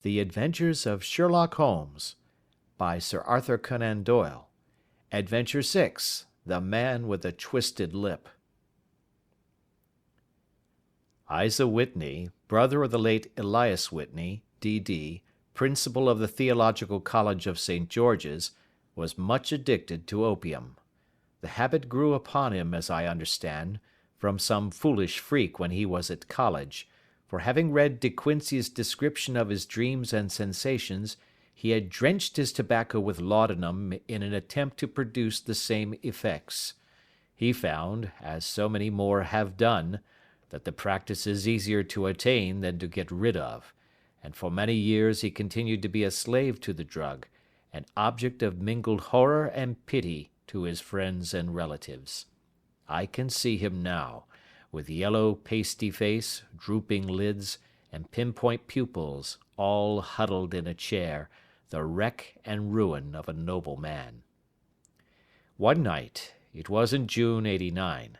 The Adventures of Sherlock Holmes, by Sir Arthur Conan Doyle. Adventure 6, The Man with a Twisted Lip. Isa Whitney, brother of the late Elias Whitney, D.D., principal of the Theological College of St. George's, was much addicted to opium. The habit grew upon him, as I understand, from some foolish freak when he was at college, for having read De Quincey's description of his dreams and sensations, he had drenched his tobacco with laudanum in an attempt to produce the same effects. He found, as so many more have done, that the practice is easier to attain than to get rid of, and for many years he continued to be a slave to the drug, an object of mingled horror and pity to his friends and relatives. I can see him now, with yellow pasty face, drooping lids, and pinpoint pupils, all huddled in a chair, the wreck and ruin of a noble man. One night, it was in June '89,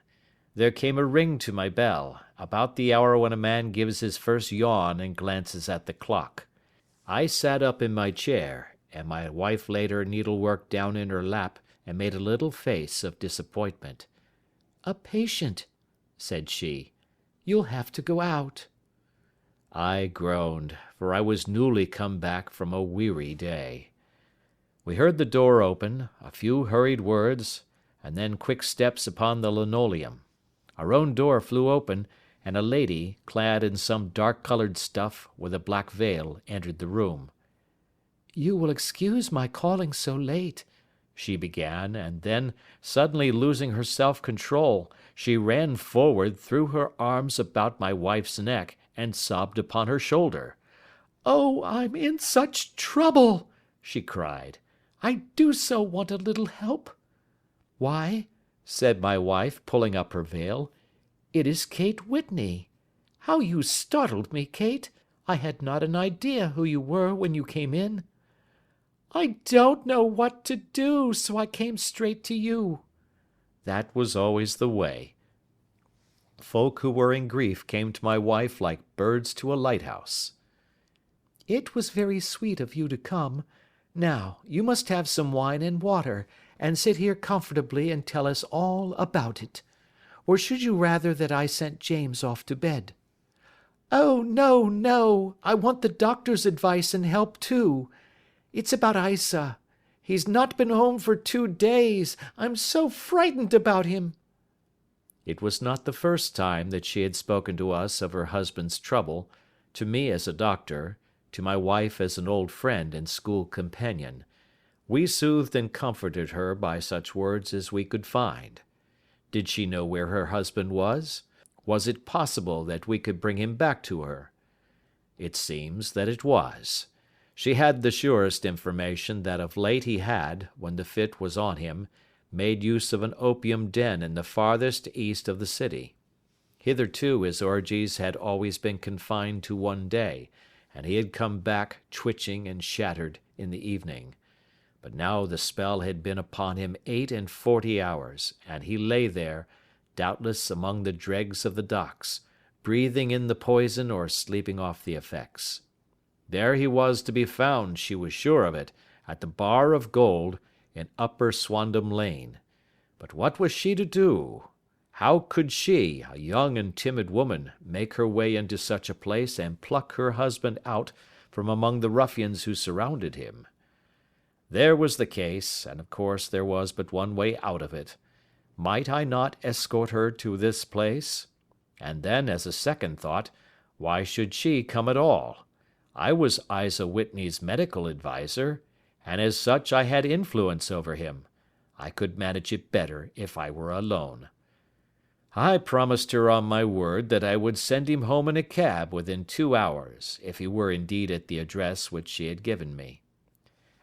there came a ring to my bell, about the hour when a man gives his first yawn and glances at the clock. I sat up in my chair, and my wife laid her needlework down in her lap and made a little face of disappointment. "A patient," said she. "You'll have to go out." I groaned, for I was newly come back from a weary day. We heard the door open, a few hurried words, and then quick steps upon the linoleum. Our own door flew open, and a lady, clad in some dark-coloured stuff, with a black veil, entered the room. "You will excuse my calling so late," she began, and then, suddenly losing her self-control, she ran forward, threw her arms about my wife's neck, and sobbed upon her shoulder. "Oh, I'm in such trouble!" she cried. "I do so want a little help." "Why," said my wife, pulling up her veil, "it is Kate Whitney. How you startled me, Kate! I had not an idea who you were when you came in." "I don't know what to do, so I came straight to you." That was always the way. Folk who were in grief came to my wife like birds to a lighthouse. "It was very sweet of you to come. Now, you must have some wine and water, and sit here comfortably and tell us all about it. Or should you rather that I sent James off to bed?" "Oh, no, no! I want the doctor's advice and help too. It's about Isa. He's not been home for 2 days. I'm so frightened about him." It was not the first time that she had spoken to us of her husband's trouble, to me as a doctor, to my wife as an old friend and school companion. We soothed and comforted her by such words as we could find. Did she know where her husband was? Was it possible that we could bring him back to her? It seems that it was. She had the surest information that of late he had, when the fit was on him, made use of an opium den in the farthest east of the city. Hitherto his orgies had always been confined to one day, and he had come back twitching and shattered in the evening. But now the spell had been upon him 48 hours, and he lay there, doubtless among the dregs of the docks, breathing in the poison or sleeping off the effects. There he was to be found, she was sure of it, at the Bar of Gold, in Upper Swandam Lane. But what was she to do? How could she, a young and timid woman, make her way into such a place and pluck her husband out from among the ruffians who surrounded him? There was the case, and of course there was but one way out of it. Might I not escort her to this place? And then, as a second thought, why should she come at all? I was Isa Whitney's medical adviser, and as such I had influence over him. I could manage it better if I were alone. I promised her on my word that I would send him home in a cab within 2 hours, if he were indeed at the address which she had given me.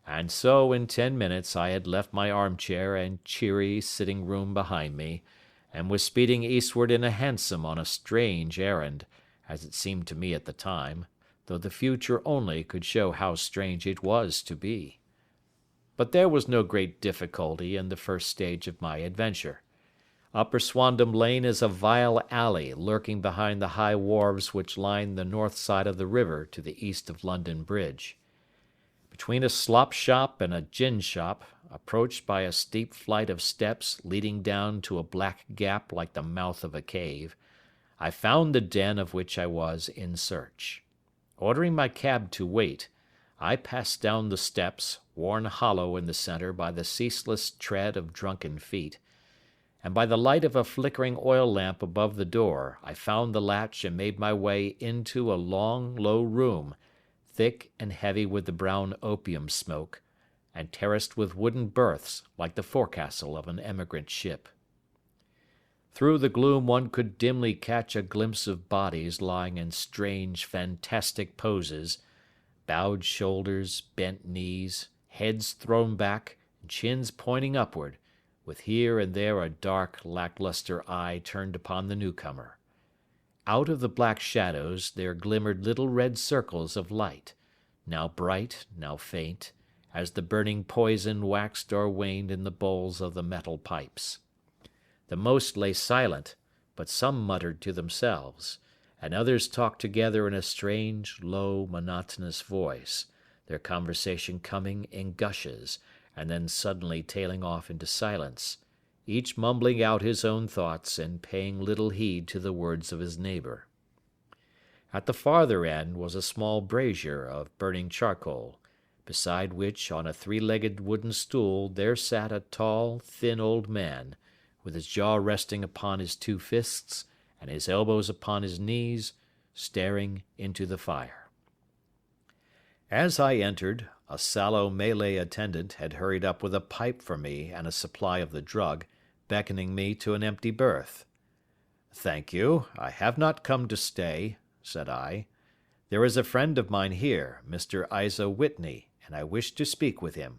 And so in 10 minutes I had left my armchair and cheery sitting-room behind me, and was speeding eastward in a hansom on a strange errand, as it seemed to me at the time, though the future only could show how strange it was to be. But there was no great difficulty in the first stage of my adventure. Upper Swandam Lane is a vile alley lurking behind the high wharves which line the north side of the river to the east of London Bridge. Between a slop shop and a gin shop, approached by a steep flight of steps leading down to a black gap like the mouth of a cave, I found the den of which I was in search. Ordering my cab to wait, I passed down the steps, worn hollow in the centre by the ceaseless tread of drunken feet, and by the light of a flickering oil lamp above the door I found the latch and made my way into a long, low room, thick and heavy with the brown opium smoke, and terraced with wooden berths like the forecastle of an emigrant ship. Through the gloom one could dimly catch a glimpse of bodies lying in strange, fantastic poses, bowed shoulders, bent knees, heads thrown back, and chins pointing upward, with here and there a dark, lacklustre eye turned upon the newcomer. Out of the black shadows there glimmered little red circles of light, now bright, now faint, as the burning poison waxed or waned in the bowls of the metal pipes. The most lay silent, but some muttered to themselves, and others talked together in a strange, low, monotonous voice, their conversation coming in gushes, and then suddenly tailing off into silence, each mumbling out his own thoughts and paying little heed to the words of his neighbour. At the farther end was a small brazier of burning charcoal, beside which, on a three-legged wooden stool, there sat a tall, thin old man, with his jaw resting upon his two fists and his elbows upon his knees, staring into the fire. As I entered, a sallow Malay attendant had hurried up with a pipe for me and a supply of the drug, beckoning me to an empty berth. "Thank you, I have not come to stay," said I. "There is a friend of mine here, Mr. Isa Whitney, and I wish to speak with him."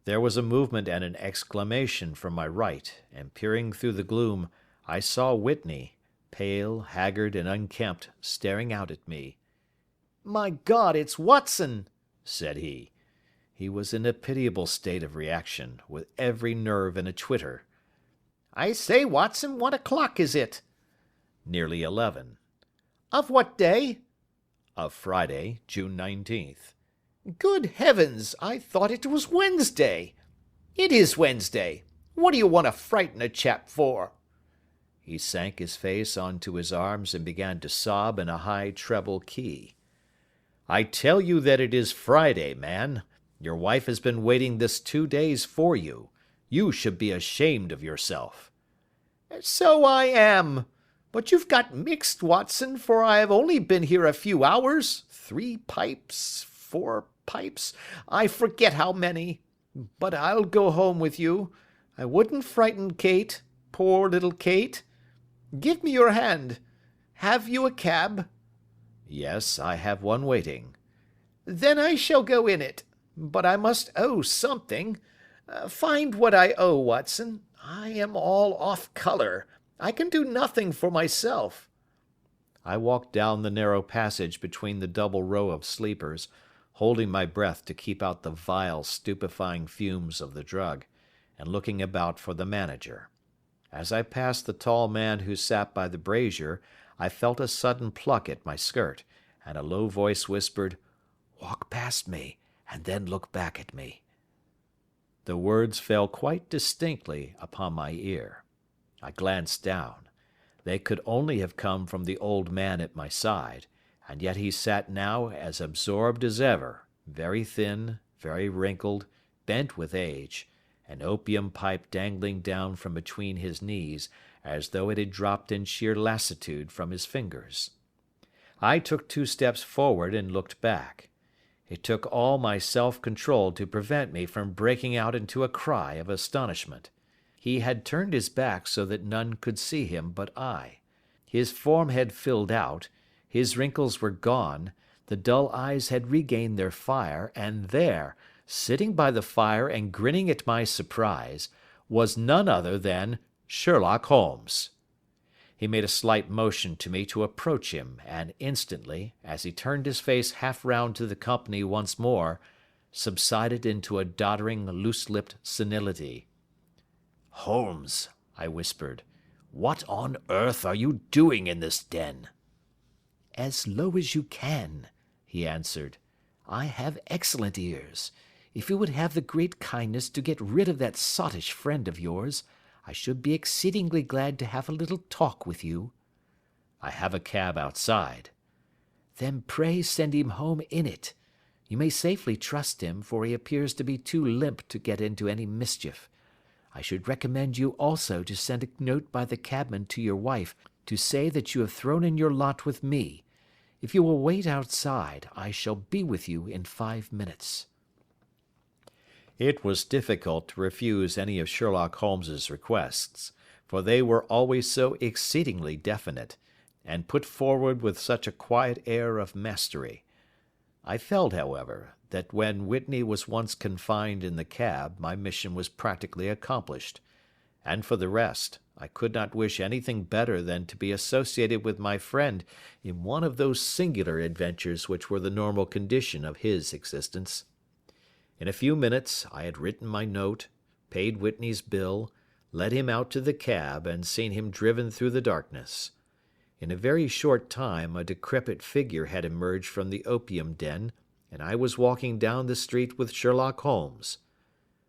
There was a movement and an exclamation from my right, and peering through the gloom, I saw Whitney, pale, haggard, and unkempt, staring out at me. "My God, it's Watson!" said he. He was in a pitiable state of reaction, with every nerve in a twitter. "I say, Watson, what o'clock is it?" "Nearly 11. "Of what day?" "Of Friday, June 19th. "Good heavens, I thought it was Wednesday." "It is Wednesday. What do you want to frighten a chap for?" He sank his face onto his arms and began to sob in a high treble key. "I tell you that it is Friday, man. Your wife has been waiting this 2 days for you. You should be ashamed of yourself." "So I am. But you've got mixed, Watson, for I have only been here a few hours. 3 pipes, 4 pipes, I forget how many. But I'll go home with you. I wouldn't frighten Kate, poor little Kate. Give me your hand. Have you a cab?" "Yes, I have one waiting." "Then I shall go in it. But I must owe something. Find what I owe, Watson. I am all off colour. I can do nothing for myself." I walked down the narrow passage between the double row of sleepers, holding my breath to keep out the vile, stupefying fumes of the drug, and looking about for the manager. As I passed the tall man who sat by the brazier, I felt a sudden pluck at my skirt, and a low voice whispered, "Walk past me, and then look back at me." The words fell quite distinctly upon my ear. I glanced down. They could only have come from the old man at my side, and yet he sat now as absorbed as ever, very thin, very wrinkled, bent with age, an opium pipe dangling down from between his knees as though it had dropped in sheer lassitude from his fingers. I took 2 steps forward and looked back. It took all my self-control to prevent me from breaking out into a cry of astonishment. He had turned his back so that none could see him but I. His form had filled out, his wrinkles were gone, the dull eyes had regained their fire, and there, sitting by the fire and grinning at my surprise, was none other than Sherlock Holmes. He made a slight motion to me to approach him, and instantly, as he turned his face half round to the company once more, subsided into a doddering, loose-lipped senility. "Holmes," I whispered. "What on earth are you doing in this den?" "As low as you can," he answered. "I have excellent ears. If you would have the great kindness to get rid of that sottish friend of yours, I should be exceedingly glad to have a little talk with you." "I have a cab outside." "Then pray send him home in it. You may safely trust him, for he appears to be too limp to get into any mischief. I should recommend you also to send a note by the cabman to your wife to say that you have thrown in your lot with me. If you will wait outside, I shall be with you in 5 minutes." It was difficult to refuse any of Sherlock Holmes's requests, for they were always so exceedingly definite, and put forward with such a quiet air of mastery. I felt, however, that when Whitney was once confined in the cab my mission was practically accomplished, and for the rest, I could not wish anything better than to be associated with my friend in one of those singular adventures which were the normal condition of his existence. In a few minutes I had written my note, paid Whitney's bill, led him out to the cab, and seen him driven through the darkness. In a very short time a decrepit figure had emerged from the opium den, and I was walking down the street with Sherlock Holmes.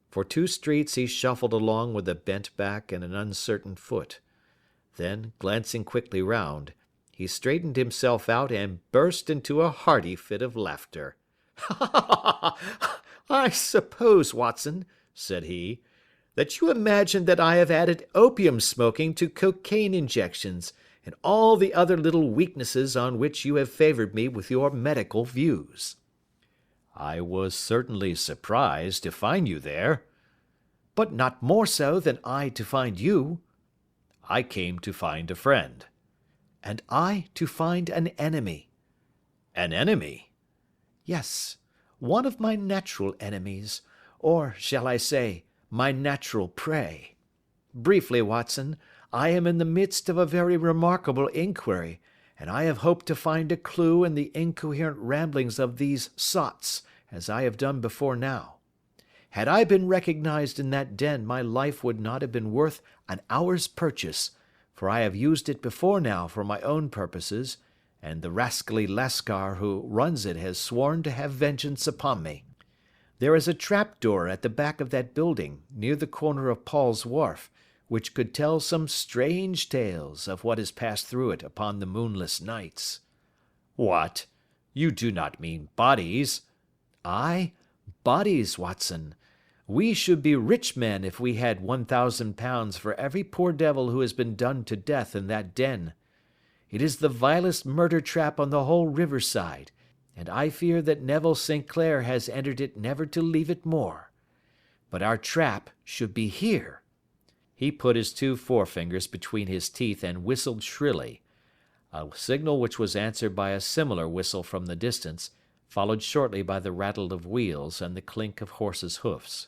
For 2 streets he shuffled along with a bent back and an uncertain foot. Then, glancing quickly round, he straightened himself out and burst into a hearty fit of laughter. "I suppose, Watson," said he, "that you imagine that I have added opium smoking to cocaine injections, and all the other little weaknesses on which you have favored me with your medical views." "I was certainly surprised to find you there." "But not more so than I to find you." "I came to find a friend." "And I to find an enemy." "An enemy?" "Yes, one of my natural enemies, or, shall I say, my natural prey. Briefly, Watson, I am in the midst of a very remarkable inquiry, and I have hoped to find a clue in the incoherent ramblings of these sots, as I have done before now. Had I been recognized in that den, my life would not have been worth an hour's purchase, for I have used it before now for my own purposes, and the rascally Lascar who runs it has sworn to have vengeance upon me. There is a trap-door at the back of that building, near the corner of Paul's Wharf, which could tell some strange tales of what has passed through it upon the moonless nights." "What? You do not mean bodies?" "Aye, bodies, Watson. We should be rich men if we had £1,000 for every poor devil who has been done to death in that den. It is the vilest murder trap on the whole riverside, and I fear that Neville St. Clair has entered it never to leave it more. But our trap should be here." He put his 2 forefingers between his teeth and whistled shrilly, a signal which was answered by a similar whistle from the distance, followed shortly by the rattle of wheels and the clink of horses' hoofs.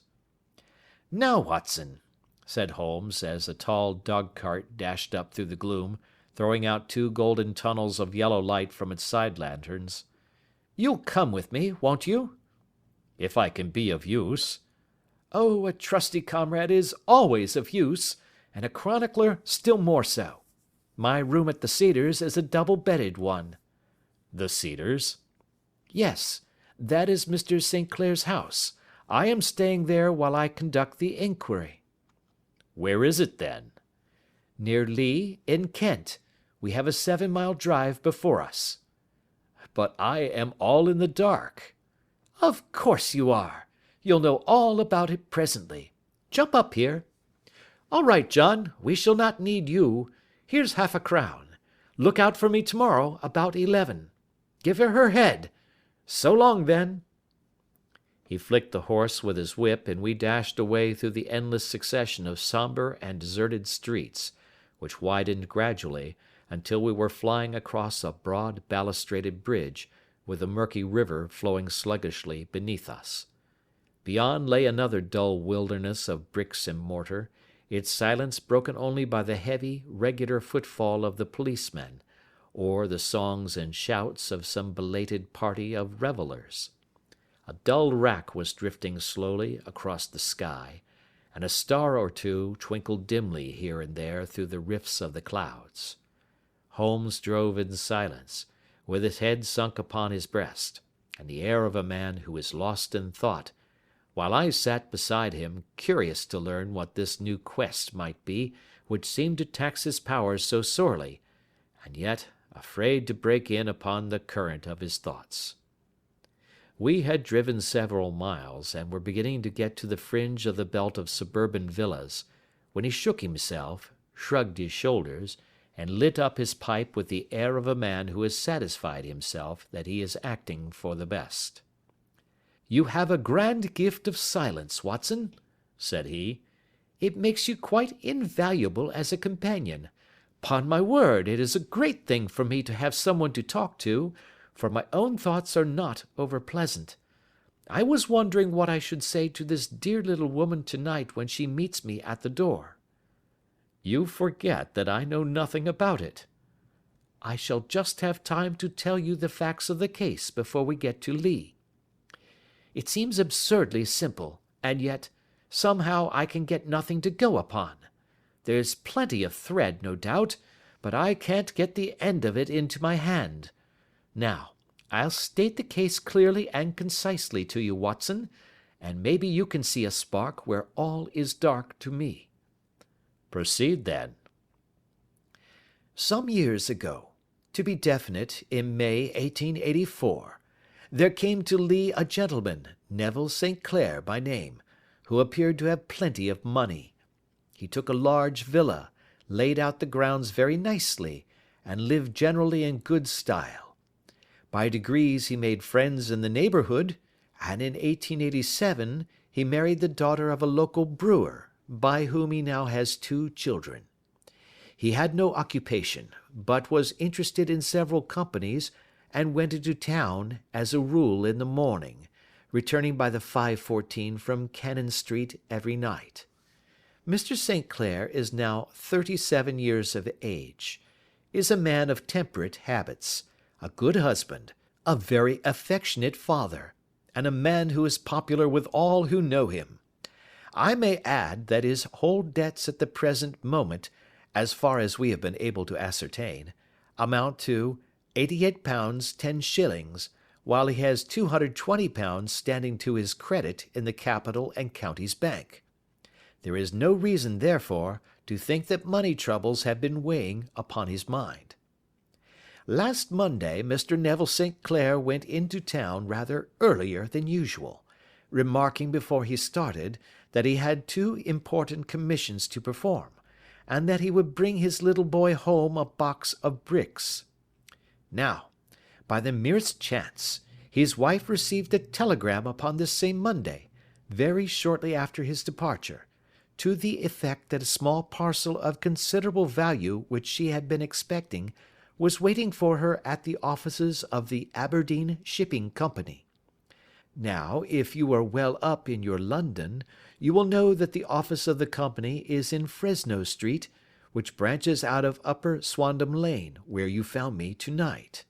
"Now, Watson," said Holmes, as a tall dog-cart dashed up through the gloom, throwing out 2 golden tunnels of yellow light from its side lanterns, "you'll come with me, won't you?" "If I can be of use." "Oh, a trusty comrade is always of use, and a chronicler still more so. My room at the Cedars is a double-bedded one." "The Cedars?" "Yes, that is Mr. St. Clair's house. I am staying there while I conduct the inquiry." "Where is it, then?" "Near Lee, in Kent. We have a 7-mile drive before us." "But I am all in the dark." "Of course you are. You'll know all about it presently. Jump up here. All right, John, we shall not need you. Here's £50. Look out for me tomorrow about 11. Give her her head. So long, then." He flicked the horse with his whip, and we dashed away through the endless succession of sombre and deserted streets, which widened gradually until we were flying across a broad balustraded bridge, with the murky river flowing sluggishly beneath us. Beyond lay another dull wilderness of bricks and mortar, its silence broken only by the heavy, regular footfall of the policemen, or the songs and shouts of some belated party of revellers. A dull wrack was drifting slowly across the sky, and a star or two twinkled dimly here and there through the rifts of the clouds. Holmes drove in silence, with his head sunk upon his breast, and the air of a man who is lost in thought, while I sat beside him, curious to learn what this new quest might be which seemed to tax his powers so sorely, and yet afraid to break in upon the current of his thoughts. We had driven several miles, and were beginning to get to the fringe of the belt of suburban villas, when he shook himself, shrugged his shoulders, and lit up his pipe with the air of a man who has satisfied himself that he is acting for the best. "You have a grand gift of silence, Watson," said he. "It makes you quite invaluable as a companion. 'Pon my word, it is a great thing for me to have someone to talk to, for my own thoughts are not over pleasant. I was wondering what I should say to this dear little woman tonight when she meets me at the door." "You forget that I know nothing about it." "I shall just have time to tell you the facts of the case before we get to Lee. It seems absurdly simple, and yet, somehow I can get nothing to go upon. There's plenty of thread, no doubt, but I can't get the end of it into my hand. Now, I'll state the case clearly and concisely to you, Watson, and maybe you can see a spark where all is dark to me." "Proceed, then." "Some years ago, to be definite, in May 1884, there came to Lee a gentleman, Neville St. Clair by name, who appeared to have plenty of money. He took a large villa, laid out the grounds very nicely, and lived generally in good style. By degrees he made friends in the neighbourhood, and in 1887 he married the daughter of a local brewer, by whom he now has 2 children. He had no occupation, but was interested in several companies, and went into town, as a rule, in the morning, returning by the 5:14 from Cannon Street every night. Mr. St. Clair is now 37 years of age, is a man of temperate habits, a good husband, a very affectionate father, and a man who is popular with all who know him. I may add that his whole debts at the present moment, as far as we have been able to ascertain, amount to £88 10s, while he has £220 standing to his credit in the Capital and Counties Bank. There is no reason, therefore, to think that money troubles have been weighing upon his mind. Last Monday Mr. Neville St. Clair went into town rather earlier than usual, remarking before he started that he had 2 important commissions to perform, and that he would bring his little boy home a box of bricks. Now, by the merest chance, his wife received a telegram upon this same Monday, very shortly after his departure, to the effect that a small parcel of considerable value which she had been expecting was waiting for her at the offices of the Aberdeen Shipping Company. Now, if you are well up in your London, you will know that the office of the company is in Fresno Street, which branches out of Upper Swandam Lane, where you found me to-night.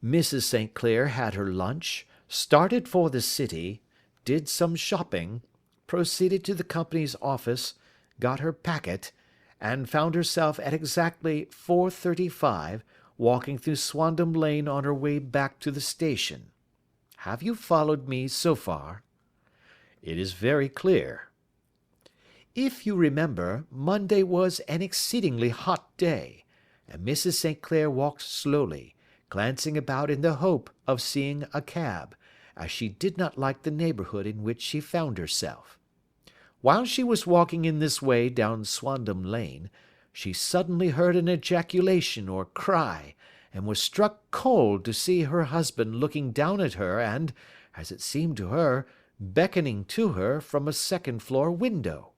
Mrs. St. Clair had her lunch, started for the city, did some shopping, proceeded to the company's office, got her packet, and found herself at exactly 4:35 walking through Swandam Lane on her way back to the station. Have you followed me so far? It is very clear. If you remember, Monday was an exceedingly hot day, and Mrs. St. Clair walked slowly, glancing about in the hope of seeing a cab, as she did not like the neighbourhood in which she found herself. While she was walking in this way down Swandam Lane, she suddenly heard an ejaculation or cry, and was struck cold to see her husband looking down at her and, as it seemed to her, beckoning to her from a second-floor window.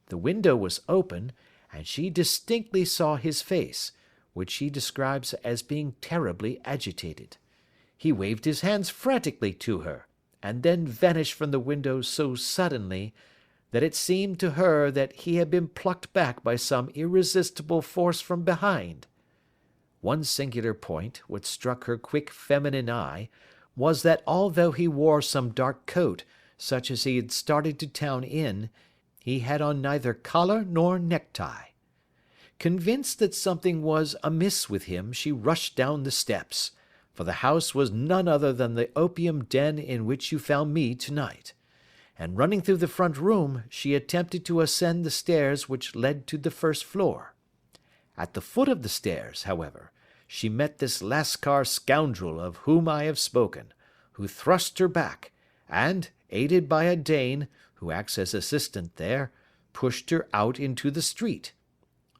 The window was open, and she distinctly saw his face, which she describes as being terribly agitated. He waved his hands frantically to her, and then vanished from the window so suddenly that it seemed to her that he had been plucked back by some irresistible force from behind. One singular point which struck her quick feminine eye was that although he wore some dark coat, such as he had started to town in, He had on neither collar nor necktie. Convinced that something was amiss with him, she rushed down the steps, for the house was none other than the opium den in which you found me tonight, and running through the front room, she attempted to ascend the stairs which led to the first floor. At the foot of the stairs, however, she met this Lascar scoundrel of whom I have spoken, who thrust her back, and, aided by a Dane, who acts as assistant there, pushed her out into the street.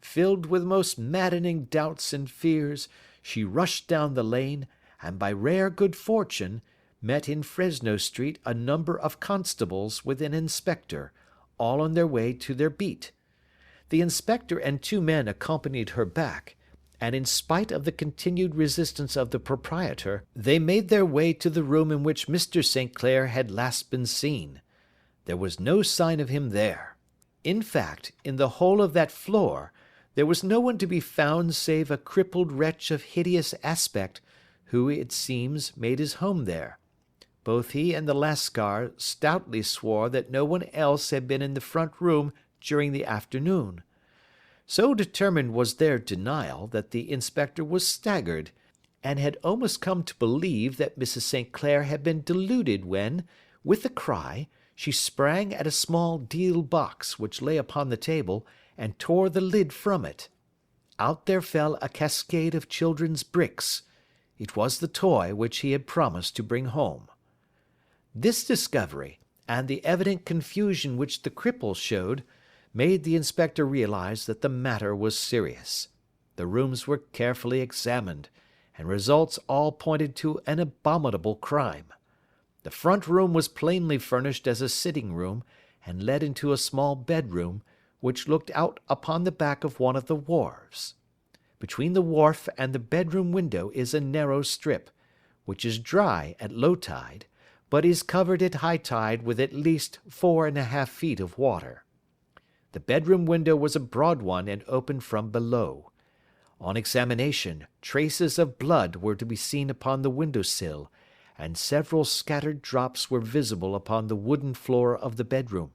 Filled with most maddening doubts and fears, she rushed down the lane, and by rare good fortune, met in Fresno Street a number of constables with an inspector, all on their way to their beat. The inspector and two men accompanied her back, and in spite of the continued resistance of the proprietor, they made their way to the room in which Mr. St. Clair had last been seen. There was no sign of him there. In fact, in the whole of that floor, there was no one to be found save a crippled wretch of hideous aspect, who, it seems, made his home there. Both he and the Lascar stoutly swore that no one else had been in the front room during the afternoon. So determined was their denial that the inspector was staggered, and had almost come to believe that Mrs. St. Clair had been deluded when, with a cry, she sprang at a small deal box which lay upon the table, and tore the lid from it. Out there fell a cascade of children's bricks. It was the toy which he had promised to bring home. This discovery, and the evident confusion which the cripple showed, made the inspector realize that the matter was serious. The rooms were carefully examined, and results all pointed to an abominable crime. The front room was plainly furnished as a sitting room, and led into a small bedroom, which looked out upon the back of one of the wharves. Between the wharf and the bedroom window is a narrow strip, which is dry at low tide, but is covered at high tide with at least 4½ feet of water. The bedroom window was a broad one and opened from below. On examination, traces of blood were to be seen upon the window sill, and several scattered drops were visible upon the wooden floor of the bedroom.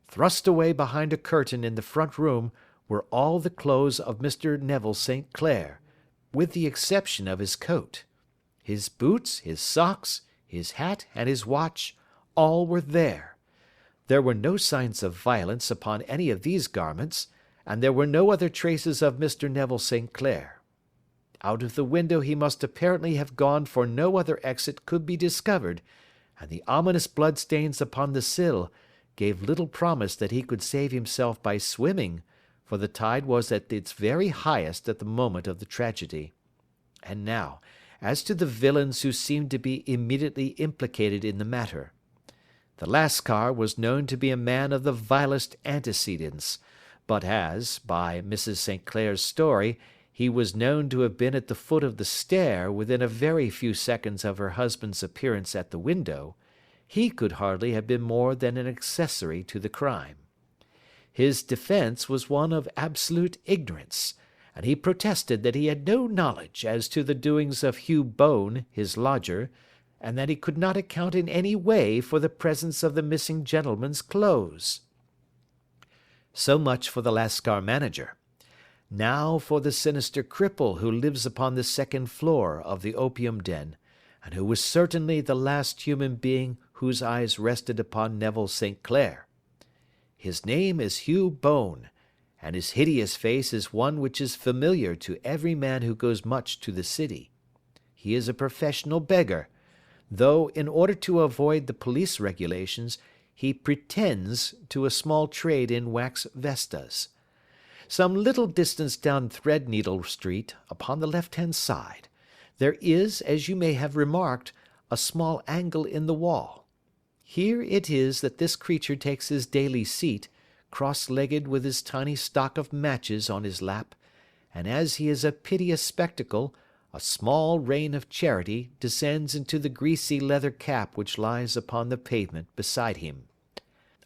Thrust away behind a curtain in the front room were all the clothes of Mr. Neville St. Clair, with the exception of his coat. His boots, his socks, his hat, and his watch, all were there. There were no signs of violence upon any of these garments, and there were no other traces of Mr. Neville St. Clair. Out of the window he must apparently have gone, for no other exit could be discovered, and the ominous bloodstains upon the sill gave little promise that he could save himself by swimming, for the tide was at its very highest at the moment of the tragedy. And now, as to the villains who seemed to be immediately implicated in the matter. The Lascar was known to be a man of the vilest antecedents, but as, by Mrs. St. Clair's story, he was known to have been at the foot of the stair within a very few seconds of her husband's appearance at the window, he could hardly have been more than an accessory to the crime. His defence was one of absolute ignorance, and he protested that he had no knowledge as to the doings of Hugh Bone, his lodger, and that he could not account in any way for the presence of the missing gentleman's clothes. So much for the Lascar manager. Now for the sinister cripple who lives upon the second floor of the opium den, and who was certainly the last human being whose eyes rested upon Neville St. Clair. His name is Hugh Bone, and his hideous face is one which is familiar to every man who goes much to the city. He is a professional beggar, though, in order to avoid the police regulations, he pretends to a small trade in wax vestas. Some little distance down Threadneedle Street, upon the left-hand side, there is, as you may have remarked, a small angle in the wall. Here it is that this creature takes his daily seat, cross-legged with his tiny stock of matches on his lap, and as he is a piteous spectacle, a small rain of charity descends into the greasy leather cap which lies upon the pavement beside him.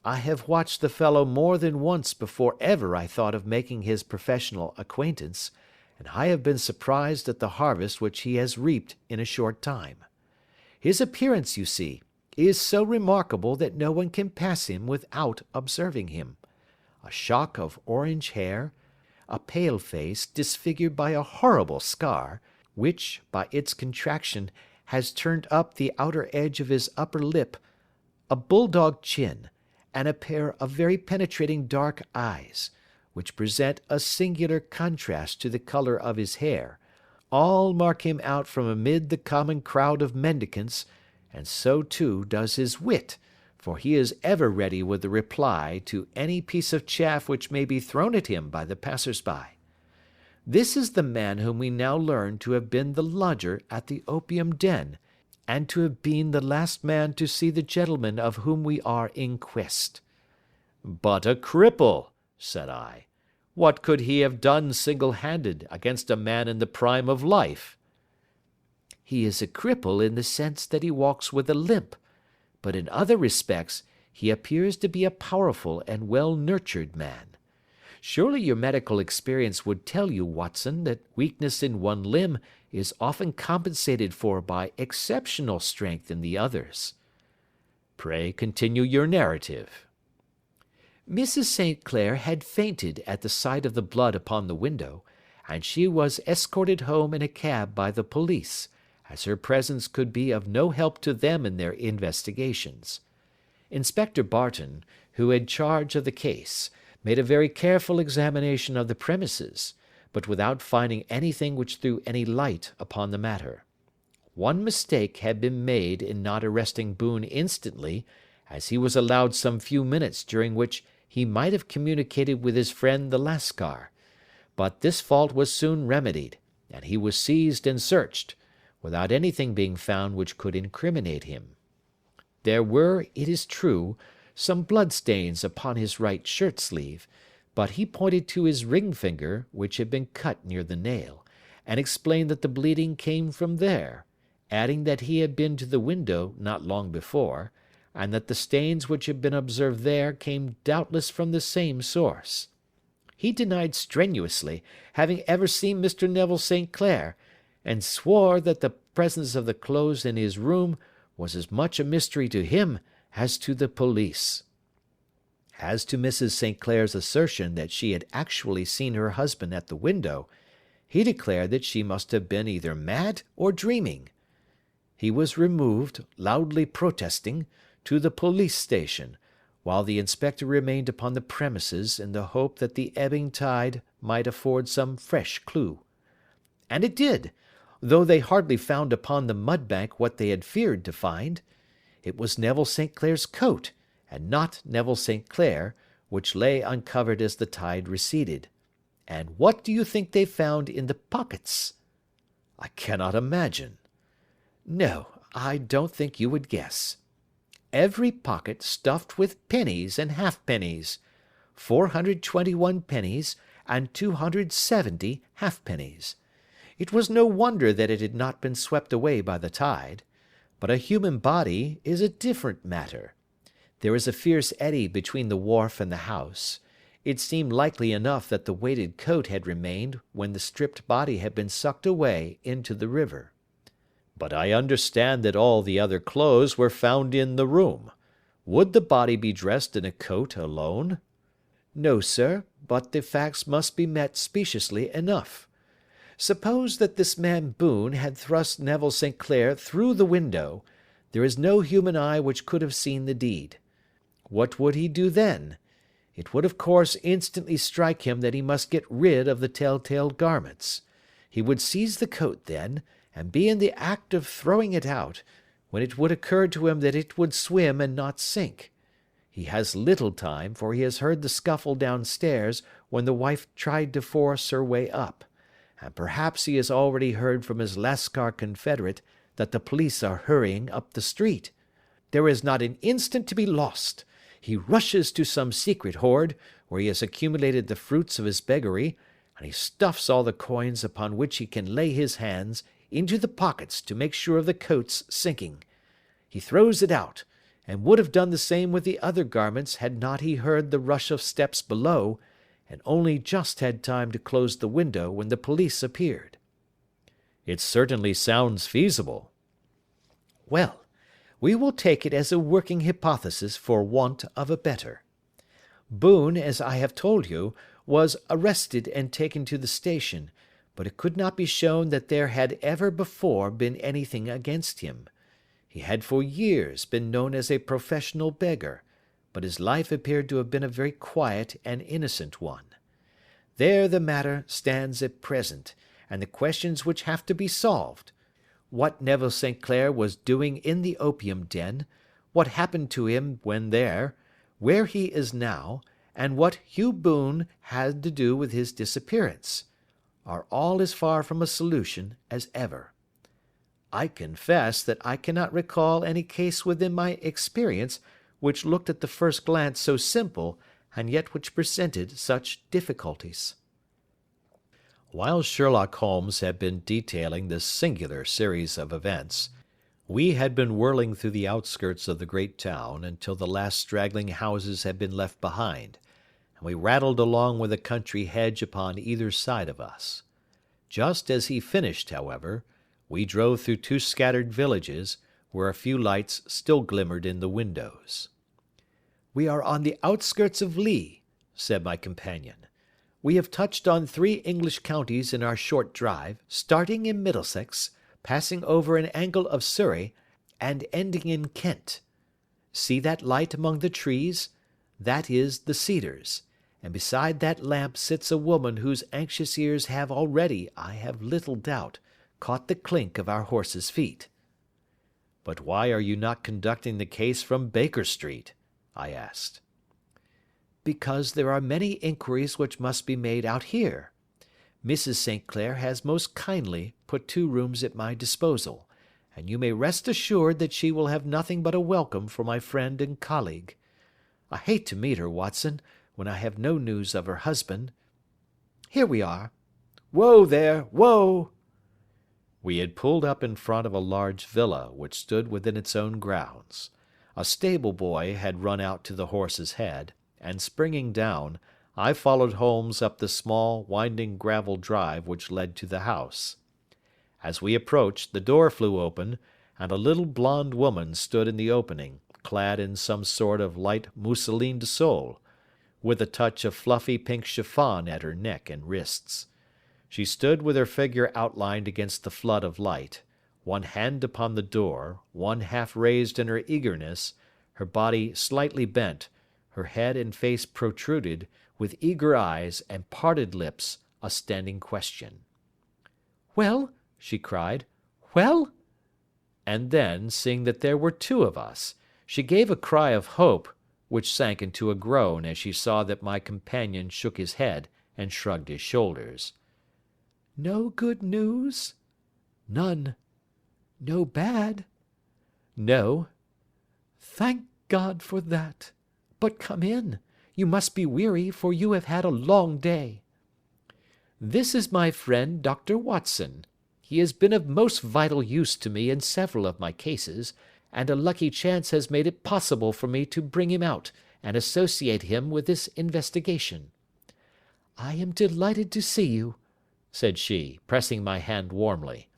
I have watched the fellow more than once before ever I thought of making his professional acquaintance, and I have been surprised at the harvest which he has reaped in a short time. His appearance, you see, is so remarkable that no one can pass him without observing him. A shock of orange hair, a pale face disfigured by a horrible scar, which, by its contraction, has turned up the outer edge of his upper lip, a bulldog chin, and a pair of very penetrating dark eyes, which present a singular contrast to the colour of his hair, all mark him out from amid the common crowd of mendicants, and so too does his wit, for he is ever ready with a reply to any piece of chaff which may be thrown at him by the passers-by. This is the man whom we now learn to have been the lodger at the opium den, and to have been the last man to see the gentleman of whom we are in quest. But a cripple, said I. What could he have done single-handed against a man in the prime of life? He is a cripple in the sense that he walks with a limp, but in other respects he appears to be a powerful and well-nurtured man. Surely your medical experience would tell you, Watson, that weakness in one limb is often compensated for by exceptional strength in the others. Pray continue your narrative. Mrs. St. Clair had fainted at the sight of the blood upon the window, and she was escorted home in a cab by the police, as her presence could be of no help to them in their investigations. Inspector Barton, who had charge of the case, made a very careful examination of the premises, but without finding anything which threw any light upon the matter. One mistake had been made in not arresting Boone instantly, as he was allowed some few minutes during which he might have communicated with his friend the Lascar, but this fault was soon remedied, and he was seized and searched, without anything being found which could incriminate him. There were, it is true, some blood-stains upon his right shirt-sleeve, but he pointed to his ring-finger, which had been cut near the nail, and explained that the bleeding came from there, adding that he had been to the window not long before, and that the stains which had been observed there came doubtless from the same source. He denied strenuously having ever seen Mr. Neville St. Clair, and swore that the presence of the clothes in his room was as much a mystery to him as to the police. As to Mrs. St. Clair's assertion that she had actually seen her husband at the window, he declared that she must have been either mad or dreaming. He was removed, loudly protesting, to the police station, while the inspector remained upon the premises in the hope that the ebbing tide might afford some fresh clue. And it did, though they hardly found upon the mud-bank what they had feared to find. It was Neville St. Clair's coat, and not Neville St. Clair, which lay uncovered as the tide receded. And what do you think they found in the pockets? I cannot imagine. No, I don't think you would guess. Every pocket stuffed with pennies and halfpennies, 421 pennies and 270 halfpennies. It was no wonder that it had not been swept away by the tide. But a human body is a different matter. There is a fierce eddy between the wharf and the house. It seemed likely enough that the weighted coat had remained when the stripped body had been sucked away into the river. But I understand that all the other clothes were found in the room. Would the body be dressed in a coat alone? No, sir, but the facts must be met speciously enough. Suppose that this man Boone had thrust Neville St. Clair through the window, there is no human eye which could have seen the deed. What would he do then? It would of course instantly strike him that he must get rid of the tell-tale garments. He would seize the coat then, and be in the act of throwing it out, when it would occur to him that it would swim and not sink. He has little time, for he has heard the scuffle downstairs when the wife tried to force her way up, and perhaps he has already heard from his Lascar confederate that the police are hurrying up the street. There is not an instant to be lost. He rushes to some secret hoard, where he has accumulated the fruits of his beggary, and he stuffs all the coins upon which he can lay his hands into the pockets to make sure of the coat's sinking. He throws it out, and would have done the same with the other garments had not he heard the rush of steps below, and only just had time to close the window when the police appeared. It certainly sounds feasible. Well, We will take it as a working hypothesis for want of a better. Boone, as I have told you, was arrested and taken to the station, but it could not be shown that there had ever before been anything against him. He had for years been known as a professional beggar, but his life appeared to have been a very quiet and innocent one. There the matter stands at present, and the questions which have to be solved. What Neville St. Clair was doing in the opium den, what happened to him when there, where he is now, and what Hugh Boone had to do with his disappearance, are all as far from a solution as ever. I confess that I cannot recall any case within my experience which looked at the first glance so simple, and yet which presented such difficulties. While Sherlock Holmes had been detailing this singular series of events, we had been whirling through the outskirts of the great town until the last straggling houses had been left behind, and we rattled along with a country hedge upon either side of us. Just as he finished, however, we drove through 2 scattered villages, where a few lights still glimmered in the windows. "We are on the outskirts of Lee," said my companion. "We have touched on 3 English counties in our short drive, starting in Middlesex, passing over an angle of Surrey, and ending in Kent. See that light among the trees? That is the Cedars, and beside that lamp sits a woman whose anxious ears have already, I have little doubt, caught the clink of our horses' feet." "But why are you not conducting the case from Baker Street?" I asked. "Because there are many inquiries which must be made out here. Mrs. St. Clair has most kindly put 2 rooms at my disposal, and you may rest assured that she will have nothing but a welcome for my friend and colleague. I hate to meet her, Watson, when I have no news of her husband. Here we are. Whoa there, whoa!" We had pulled up in front of a large villa which stood within its own grounds. A stable boy had run out to the horse's head, and springing down, I followed Holmes up the small, winding gravel drive which led to the house. As we approached, the door flew open, and a little blonde woman stood in the opening, clad in some sort of light mousseline de Sole, with a touch of fluffy pink chiffon at her neck and wrists. She stood with her figure outlined against the flood of light, one hand upon the door, one half raised in her eagerness, her body slightly bent, her head and face protruded, with eager eyes and parted lips, a standing question. "Well?" she cried. "Well?" And then, seeing that there were 2 of us, she gave a cry of hope, which sank into a groan as she saw that my companion shook his head and shrugged his shoulders. "No good news?" "None." "No bad?" "No." "Thank God for that. But come in. You must be weary, for you have had a long day. This is my friend Dr. Watson. He has been of most vital use to me in several of my cases, and a lucky chance has made it possible for me to bring him out and associate him with this investigation. I am delighted to see you," said she, pressing my hand warmly.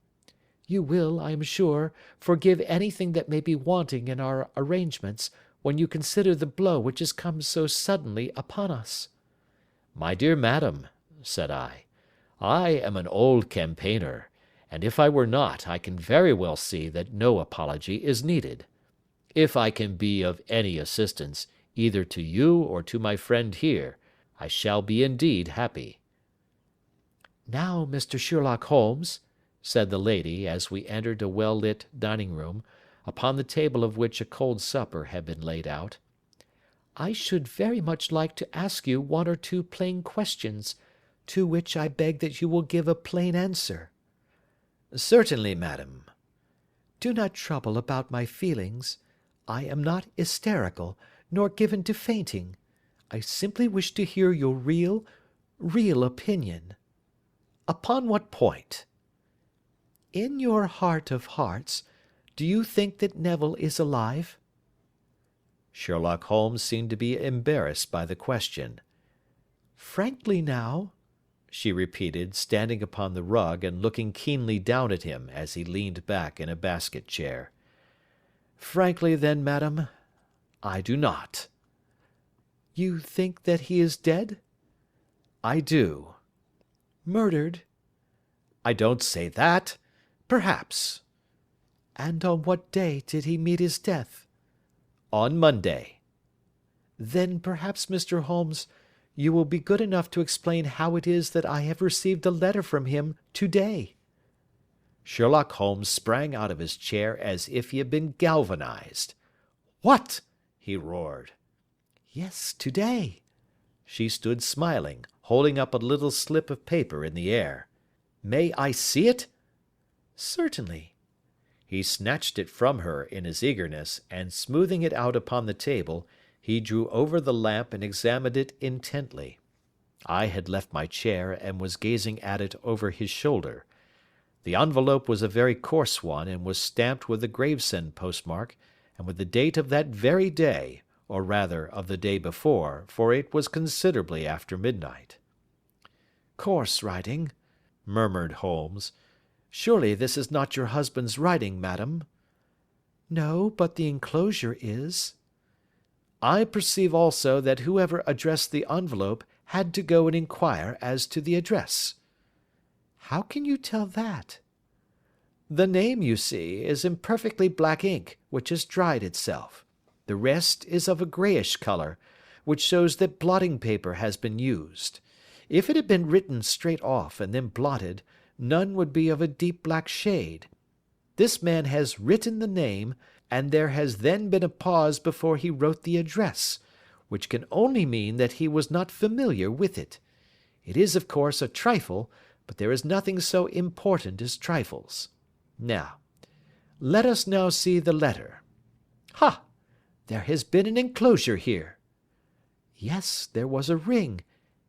"You will, I am sure, forgive anything that may be wanting in our arrangements, when you consider the blow which has come so suddenly upon us." "My dear madam," said I am an old campaigner, and if I were not, I can very well see that no apology is needed. If I can be of any assistance, either to you or to my friend here, I shall be indeed happy." "Now, Mr. Sherlock Holmes," said the lady, as we entered a well-lit dining-room, upon the table of which a cold supper had been laid out, "I should very much like to ask you 1 or 2 plain questions, to which I beg that you will give a plain answer." "Certainly, madam." "Do not trouble about my feelings. I am not hysterical, nor given to fainting. I simply wish to hear your real opinion." "Upon what point?" "In your heart of hearts, do you think that Neville is alive?" Sherlock Holmes seemed to be embarrassed by the question. "Frankly now," she repeated, standing upon the rug and looking keenly down at him as he leaned back in a basket chair. Frankly, then, madam, I do not. You think that he is dead? I do. Murdered? I don't say that. Perhaps. And on what day did he meet his death? On Monday. Then perhaps, Mr. Holmes, you will be good enough to explain how it is that I have received a letter from him to-day. Sherlock Holmes sprang out of his chair as if he had been galvanized. "What?" he roared. Yes, to-day. She stood smiling, holding up a little slip of paper in the air. "May I see it?" Certainly. He snatched it from her in his eagerness, and smoothing it out upon the table, he drew over the lamp and examined it intently. I had left my chair and was gazing at it over his shoulder. The envelope was a very coarse one, and was stamped with the Gravesend postmark, and with the date of that very day, or rather of the day before, for it was considerably after midnight. Coarse writing, murmured Holmes. Surely this is not your husband's writing, madam? No, but the enclosure is. I perceive also that whoever addressed the envelope had to go and inquire as to the address. How can you tell that? The name, you see, is in perfectly black ink, which has dried itself. The rest is of a greyish colour, which shows that blotting paper has been used. If it had been written straight off and then blotted, none would be of a deep black shade. This man has written the name, and there has then been a pause before he wrote the address, which can only mean that he was not familiar with it. It is, of course, a trifle, but there is nothing so important as trifles. Now, let us now see the letter. Ha! There has been an enclosure here. Yes, there was a ring,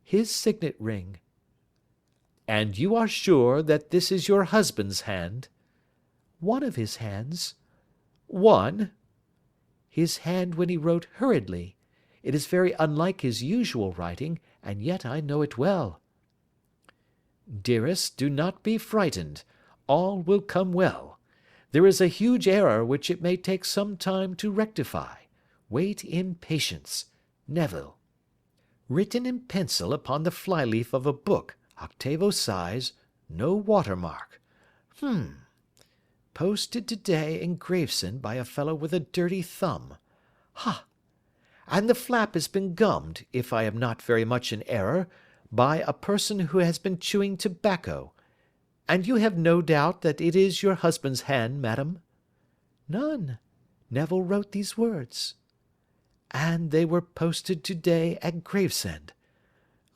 his signet ring. And you are sure that this is your husband's hand? One of his hands. One? His hand when he wrote hurriedly. It is very unlike his usual writing, and yet I know it well. Dearest, do not be frightened. All will come well. There is a huge error which it may take some time to rectify. Wait in patience. Neville. Written in pencil upon the flyleaf of a book, octavo size, no watermark. Posted today in Gravesend by a fellow with a dirty thumb. Ha! And the flap has been gummed, if I am not very much in error, by a person who has been chewing tobacco. And you have no doubt that it is your husband's hand, madam? None. Neville wrote these words. And they were posted to-day at Gravesend.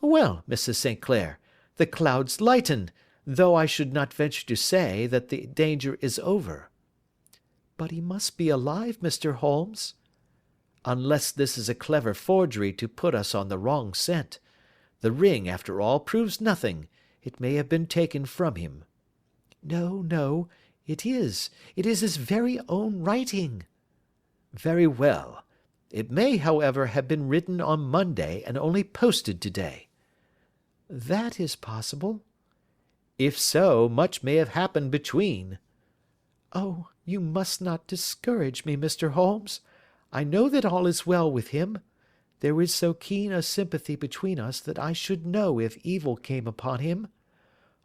Well, Mrs. St. Clair, the clouds lighten, though I should not venture to say that the danger is over. But he must be alive, Mr. Holmes. Unless this is a clever forgery to put us on the wrong scent. The ring, after all, proves nothing. It may have been taken from him. No, no, it is. It is his very own writing. Very well. It may, however, have been written on Monday and only posted today. That is possible. If so, much may have happened between. Oh, you must not discourage me, Mr. Holmes. I know that all is well with him. There is so keen a sympathy between us that I should know if evil came upon him.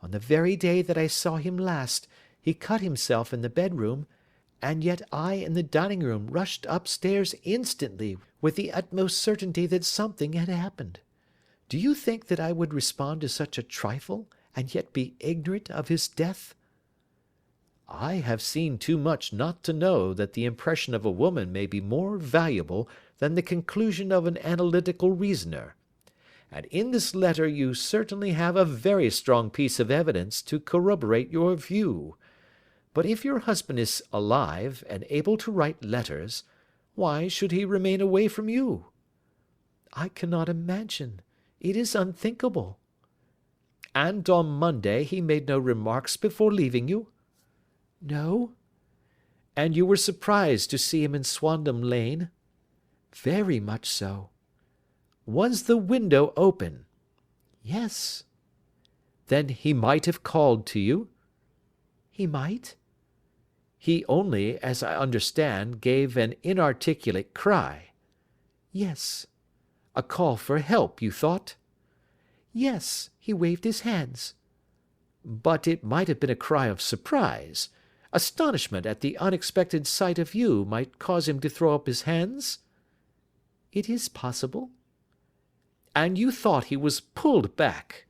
On the very day that I saw him last, he cut himself in the bedroom, and yet I in the dining-room rushed upstairs instantly with the utmost certainty that something had happened. Do you think that I would respond to such a trifle, and yet be ignorant of his death? I have seen too much not to know that the impression of a woman may be more valuable than the conclusion of an analytical reasoner. And in this letter you certainly have a very strong piece of evidence to corroborate your view. But if your husband is alive and able to write letters, why should he remain away from you? I cannot imagine. It is unthinkable. And on Monday he made no remarks before leaving you? No. And you were surprised to see him in Swandam Lane? Very much so. Was the window open? Yes. Then he might have called to you? He might. He only, as I understand, gave an inarticulate cry. Yes. A call for help, you thought? Yes, he waved his hands. But it might have been a cry of surprise. Astonishment at the unexpected sight of you might cause him to throw up his hands? It is possible. And you thought he was pulled back?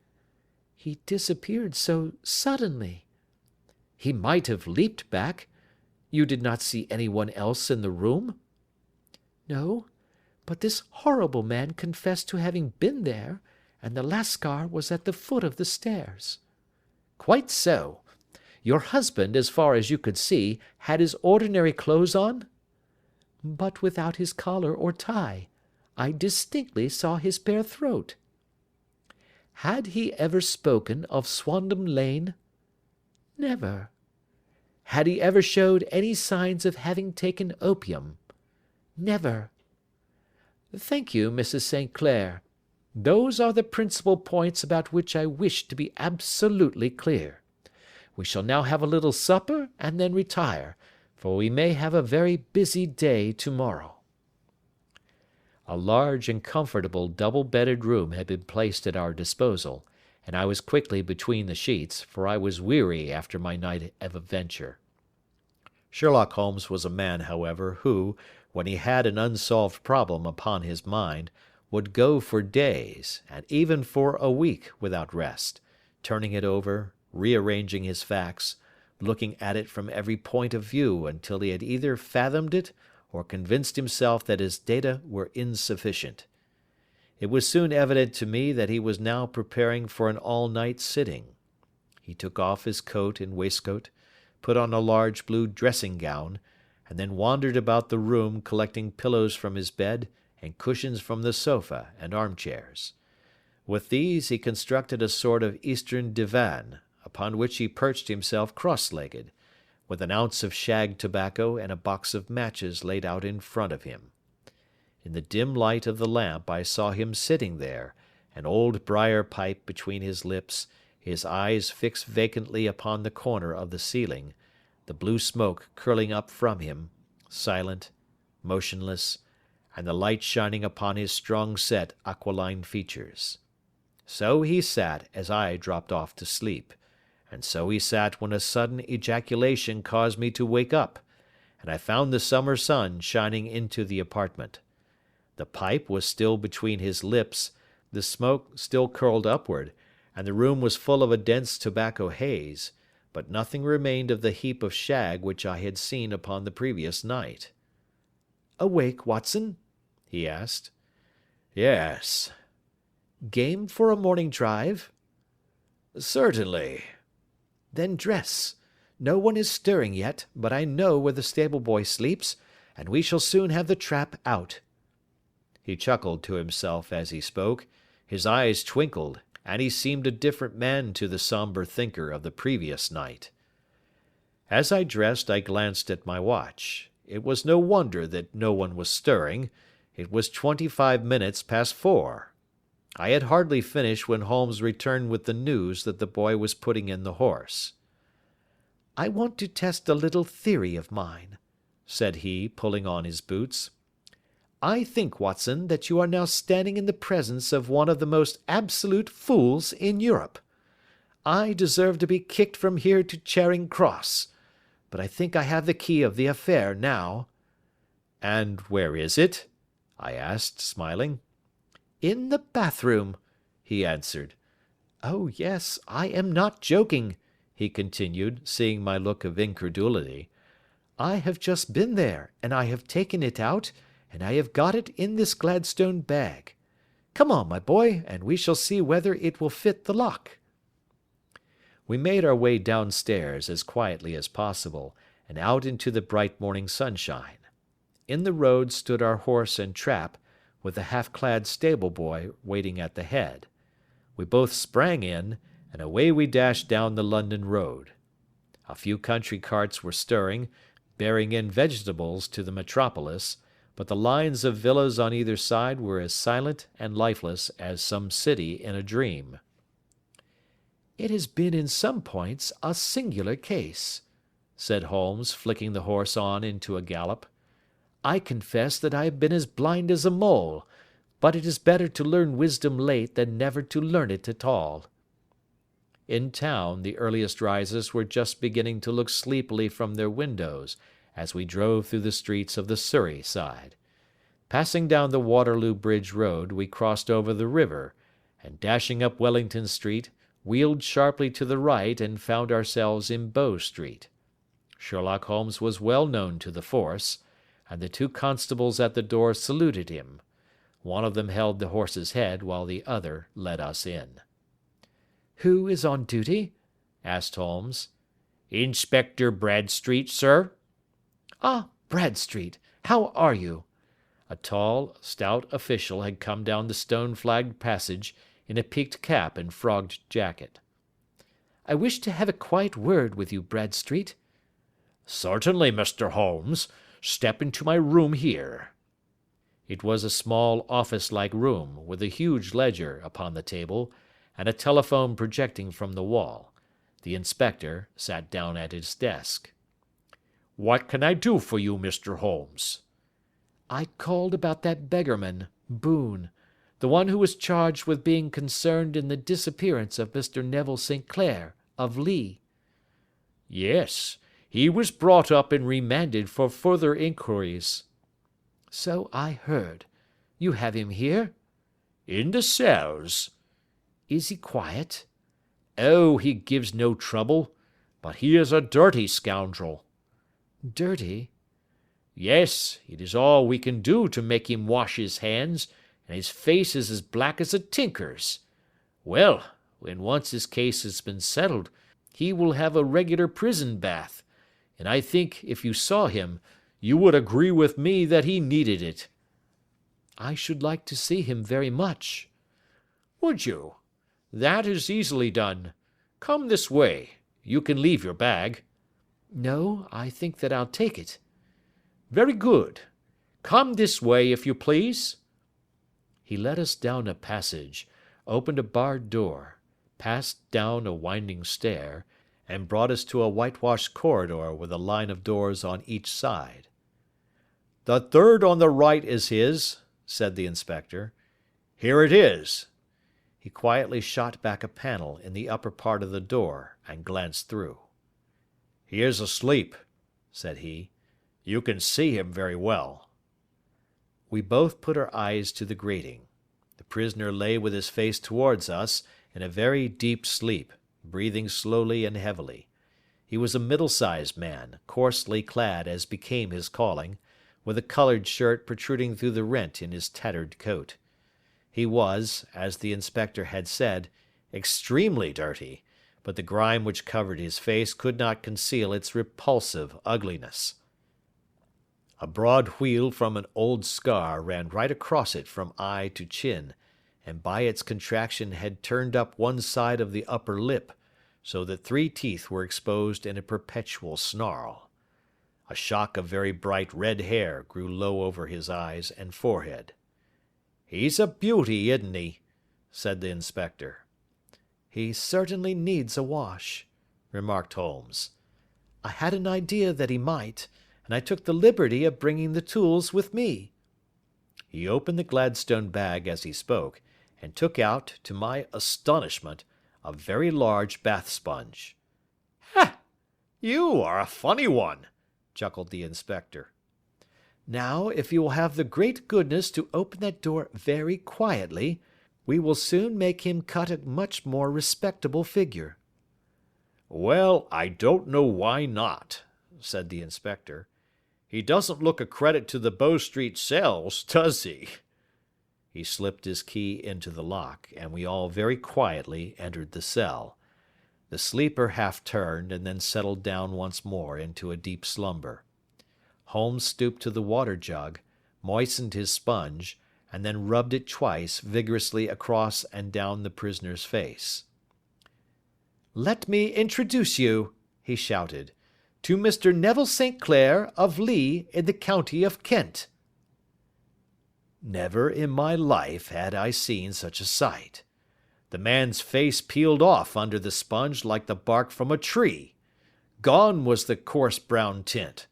He disappeared so suddenly. He might have leaped back. You did not see anyone else in the room? No, but this horrible man confessed to having been there, and the Lascar was at the foot of the stairs. Quite so. Your husband, as far as you could see, had his ordinary clothes on? But without his collar or tie. I distinctly saw his bare throat. Had he ever spoken of Swandam Lane? Never. Had he ever showed any signs of having taken opium? Never. Thank you, Mrs. St. Clair. Those are the principal points about which I wish to be absolutely clear. We shall now have a little supper and then retire, for we may have a very busy day tomorrow. A large and comfortable double-bedded room had been placed at our disposal, and I was quickly between the sheets, for I was weary after my night of adventure. Sherlock Holmes was a man, however, who, when he had an unsolved problem upon his mind, would go for days, and even for a week, without rest, turning it over, rearranging his facts, looking at it from every point of view until he had either fathomed it or convinced himself that his data were insufficient. It was soon evident to me that he was now preparing for an all-night sitting. He took off his coat and waistcoat, put on a large blue dressing-gown, and then wandered about the room collecting pillows from his bed and cushions from the sofa and armchairs. With these he constructed a sort of Eastern divan, upon which he perched himself cross-legged, with an ounce of shag tobacco and a box of matches laid out in front of him. In the dim light of the lamp I saw him sitting there, an old briar pipe between his lips, his eyes fixed vacantly upon the corner of the ceiling, the blue smoke curling up from him, silent, motionless, and the light shining upon his strong-set aquiline features. So he sat as I dropped off to sleep, and so he sat when a sudden ejaculation caused me to wake up, and I found the summer sun shining into the apartment. The pipe was still between his lips, the smoke still curled upward, and the room was full of a dense tobacco haze, but nothing remained of the heap of shag which I had seen upon the previous night. "Awake, Watson?" he asked. "Yes." "Game for a morning drive?" "Certainly." "Then dress. No one is stirring yet, but I know where the stable-boy sleeps, and we shall soon have the trap out." He chuckled to himself as he spoke, his eyes twinkled, and he seemed a different man to the sombre thinker of the previous night. As I dressed I glanced at my watch. It was no wonder that no one was stirring. It was 25 minutes past 4. I had hardly finished when Holmes returned with the news that the boy was putting in the horse. "I want to test a little theory of mine," said he, pulling on his boots. "I think, Watson, that you are now standing in the presence of one of the most absolute fools in Europe. I deserve to be kicked from here to Charing Cross, but I think I have the key of the affair now." "And where is it?" I asked, smiling. "In the bathroom," he answered. "Oh yes, I am not joking," he continued, seeing my look of incredulity. "I have just been there, and I have taken it out, and I have got it in this Gladstone bag. Come on, my boy, and we shall see whether it will fit the lock." We made our way downstairs as quietly as possible, and out into the bright morning sunshine. In the road stood our horse and trap, with the half-clad stable-boy waiting at the head. We both sprang in, and away we dashed down the London road. A few country carts were stirring, bearing in vegetables to the metropolis, but the lines of villas on either side were as silent and lifeless as some city in a dream. "It has been in some points a singular case," said Holmes, flicking the horse on into a gallop. "I confess that I have been as blind as a mole, but it is better to learn wisdom late than never to learn it at all." In town, the earliest risers were just beginning to look sleepily from their windows as we drove through the streets of the Surrey side. Passing down the Waterloo Bridge Road, we crossed over the river, and dashing up Wellington Street, wheeled sharply to the right and found ourselves in Bow Street. Sherlock Holmes was well known to the force, and the two constables at the door saluted him. One of them held the horse's head while the other led us in. "Who is on duty?" asked Holmes. "Inspector Bradstreet, sir." "Ah, Bradstreet, how are you?" A tall, stout official had come down the stone-flagged passage in a peaked cap and frogged jacket. "I wish to have a quiet word with you, Bradstreet." "Certainly, Mr. Holmes. Step into my room here." It was a small office-like room, with a huge ledger upon the table, and a telephone projecting from the wall. The inspector sat down at his desk. "What can I do for you, Mr. Holmes?" "I called about that beggarman, Boone, the one who was charged with being concerned in the disappearance of Mr. Neville St. Clair, of Lee." "Yes, he was brought up and remanded for further inquiries." "So I heard. You have him here?" "In the cells." "Is he quiet?" "Oh, he gives no trouble, but he is a dirty scoundrel." "Dirty?" "Yes, it is all we can do to make him wash his hands, and his face is as black as a tinker's. Well, when once his case has been settled, he will have a regular prison bath, and I think, if you saw him, you would agree with me that he needed it." "I should like to see him very much." "Would you? That is easily done. Come this way. You can leave your bag." "No, I think that I'll take it." "Very good. Come this way, if you please." He led us down a passage, opened a barred door, passed down a winding stair, and brought us to a whitewashed corridor with a line of doors on each side. "The third on the right is his," said the inspector. "Here it is." He quietly shot back a panel in the upper part of the door and glanced through. "He is asleep," said he. "You can see him very well." We both put our eyes to the grating. The prisoner lay with his face towards us in a very deep sleep, breathing slowly and heavily. He was a middle-sized man, coarsely clad as became his calling, with a coloured shirt protruding through the rent in his tattered coat. He was, as the inspector had said, extremely dirty, but the grime which covered his face could not conceal its repulsive ugliness. A broad wheal from an old scar ran right across it from eye to chin, and by its contraction had turned up one side of the upper lip, so that 3 teeth were exposed in a perpetual snarl. A shock of very bright red hair grew low over his eyes and forehead. "He's a beauty, isn't he?" said the inspector. "He certainly needs a wash," remarked Holmes. "I had an idea that he might, and I took the liberty of bringing the tools with me." He opened the Gladstone bag as he spoke, and took out, to my astonishment, a very large bath sponge. "Ha! You are a funny one," chuckled the inspector. "Now, if you will have the great goodness to open that door very quietly, we will soon make him cut a much more respectable figure." "Well, I don't know why not," said the inspector. "He doesn't look a credit to the Bow Street cells, does he?" He slipped his key into the lock, and we all very quietly entered the cell. The sleeper half turned and then settled down once more into a deep slumber. Holmes stooped to the water jug, moistened his sponge, and then rubbed it twice vigorously across and down the prisoner's face. "Let me introduce you," he shouted, "to Mr. Neville St. Clair, of Lee, in the county of Kent." Never in my life had I seen such a sight. The man's face peeled off under the sponge like the bark from a tree. Gone was the coarse brown tint.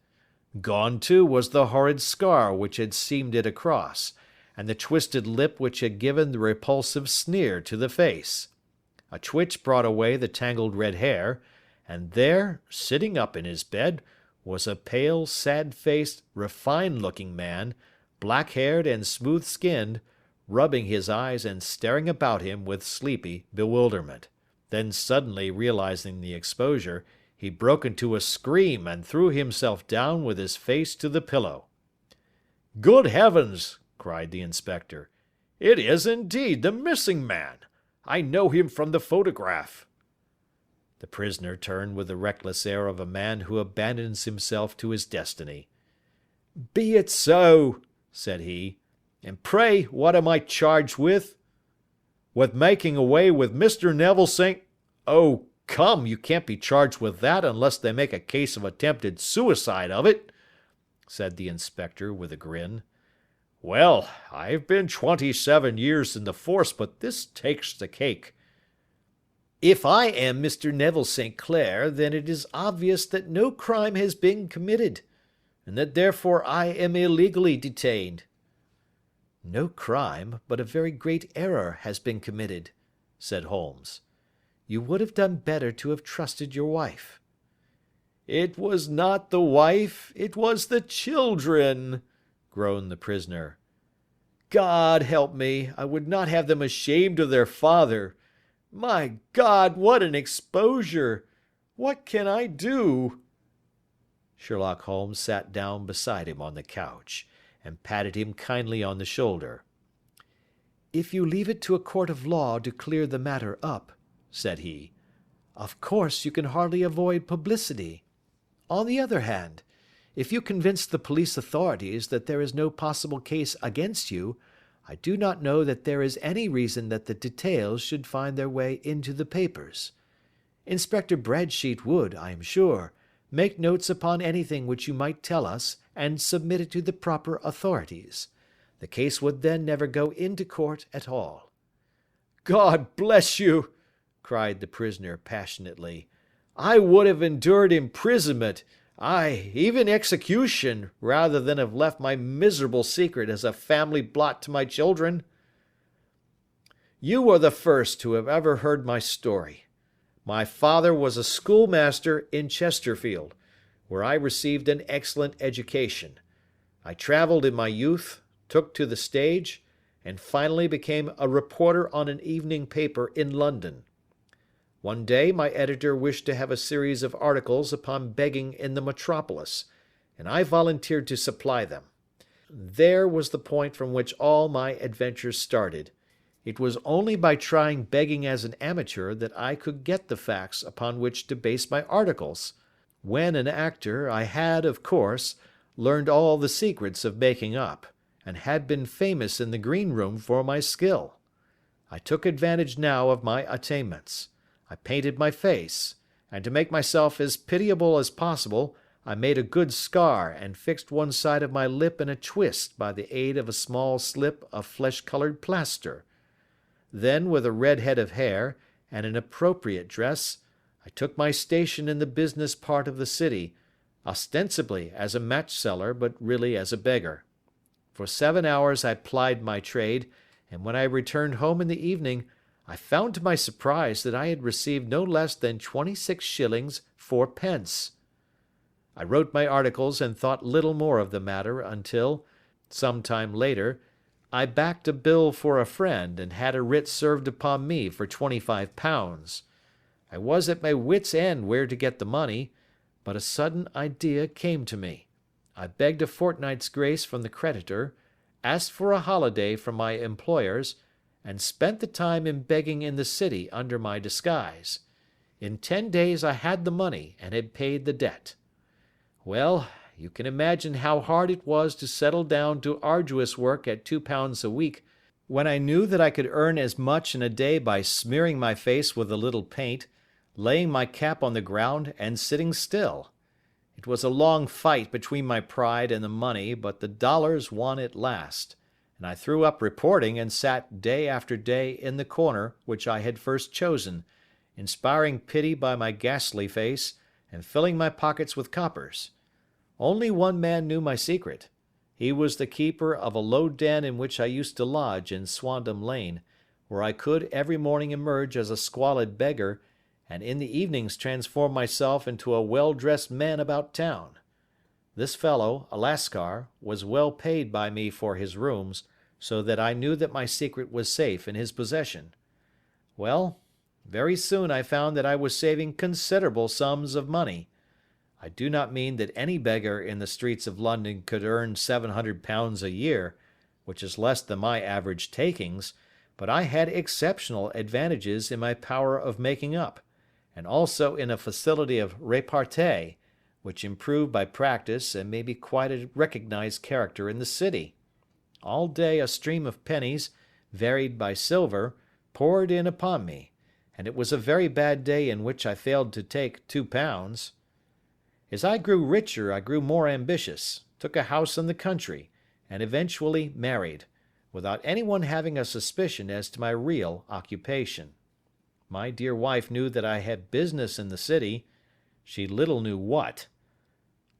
Gone, too, was the horrid scar which had seamed it across, and the twisted lip which had given the repulsive sneer to the face. A twitch brought away the tangled red hair, and there, sitting up in his bed, was a pale, sad-faced, refined-looking man, black-haired and smooth-skinned, rubbing his eyes and staring about him with sleepy bewilderment. Then suddenly realizing the exposure, he broke into a scream and threw himself down with his face to the pillow. "Good heavens!" cried the inspector. "It is indeed the missing man. I know him from the photograph." The prisoner turned with the reckless air of a man who abandons himself to his destiny. "Be it so," said he. "And pray, what am I charged with?" "With making away with Mr. Neville St. Oh, come, you can't be charged with that unless they make a case of attempted suicide of it," said the inspector with a grin. "Well, I've been 27 years in the force, but this takes the cake." "If I am Mr. Neville St. Clair, then it is obvious that no crime has been committed, and that therefore I am illegally detained." "No crime, but a very great error has been committed," said Holmes. "You would have done better to have trusted your wife." "It was not the wife, it was the children," groaned the prisoner. "God help me, I would not have them ashamed of their father. My God, what an exposure! What can I do?" Sherlock Holmes sat down beside him on the couch, and patted him kindly on the shoulder. "If you leave it to a court of law to clear the matter up," said he, "of course you can hardly avoid publicity. On the other hand, if you convince the police authorities that there is no possible case against you, I do not know that there is any reason that the details should find their way into the papers. Inspector Bradsheet would, I am sure, make notes upon anything which you might tell us and submit it to the proper authorities. The case would then never go into court at all." "God bless you!" cried the prisoner passionately. "I would have endured imprisonment, aye, even execution, rather than have left my miserable secret as a family blot to my children. You are the first who have ever heard my story. My father was a schoolmaster in Chesterfield, where I received an excellent education. I travelled in my youth, took to the stage, and finally became a reporter on an evening paper in London. One day my editor wished to have a series of articles upon begging in the metropolis, and I volunteered to supply them. There was the point from which all my adventures started. It was only by trying begging as an amateur that I could get the facts upon which to base my articles. When an actor, I had, of course, learned all the secrets of making up, and had been famous in the green room for my skill. I took advantage now of my attainments. I painted my face, and to make myself as pitiable as possible, I made a good scar and fixed one side of my lip in a twist by the aid of a small slip of flesh-colored plaster. Then, with a red head of hair and an appropriate dress, I took my station in the business part of the city, ostensibly as a match-seller, but really as a beggar. For 7 hours I plied my trade, and when I returned home in the evening, I found to my surprise that I had received no less than 26 shillings 4 pence. I wrote my articles and thought little more of the matter until, some time later, I backed a bill for a friend and had a writ served upon me for £25. I was at my wits' end where to get the money, but a sudden idea came to me. I begged a fortnight's grace from the creditor, asked for a holiday from my employers, and spent the time in begging in the city under my disguise. In 10 days I had the money and had paid the debt. Well, you can imagine how hard it was to settle down to arduous work at £2 a week, when I knew that I could earn as much in a day by smearing my face with a little paint, laying my cap on the ground, and sitting still. It was a long fight between my pride and the money, but the dollars won at last, and I threw up reporting and sat day after day in the corner which I had first chosen, inspiring pity by my ghastly face, and filling my pockets with coppers. Only one man knew my secret. He was the keeper of a low den in which I used to lodge in Swandam Lane, where I could every morning emerge as a squalid beggar, and in the evenings transform myself into a well-dressed man about town. This fellow, a Lascar, was well paid by me for his rooms, so that I knew that my secret was safe in his possession. Well, very soon I found that I was saving considerable sums of money. I do not mean that any beggar in the streets of London could earn £700 a year, which is less than my average takings, but I had exceptional advantages in my power of making up, and also in a facility of repartee, which improved by practice and made me quite a recognized character in the city. All day a stream of pennies, varied by silver, poured in upon me, and it was a very bad day in which I failed to take £2. As I grew richer, I grew more ambitious, took a house in the country, and eventually married, without anyone having a suspicion as to my real occupation. My dear wife knew that I had business in the city. She little knew what.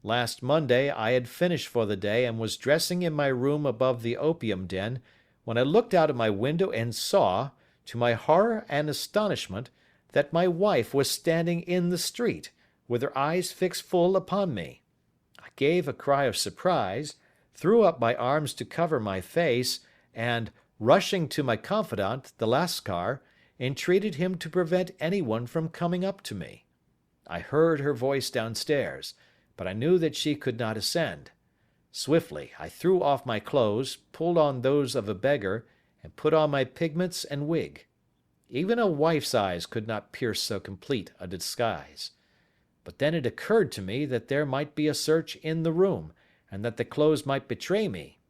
Last Monday I had finished for the day and was dressing in my room above the opium den, when I looked out of my window and saw, to my horror and astonishment, that my wife was standing in the street, with her eyes fixed full upon me. I gave a cry of surprise, threw up my arms to cover my face, and, rushing to my confidant, the Lascar, entreated him to prevent anyone from coming up to me. I heard her voice downstairs, but I knew that she could not ascend. Swiftly I threw off my clothes, pulled on those of a beggar, and put on my pigments and wig. Even a wife's eyes could not pierce so complete a disguise. But then it occurred to me that there might be a search in the room, and that the clothes might betray me.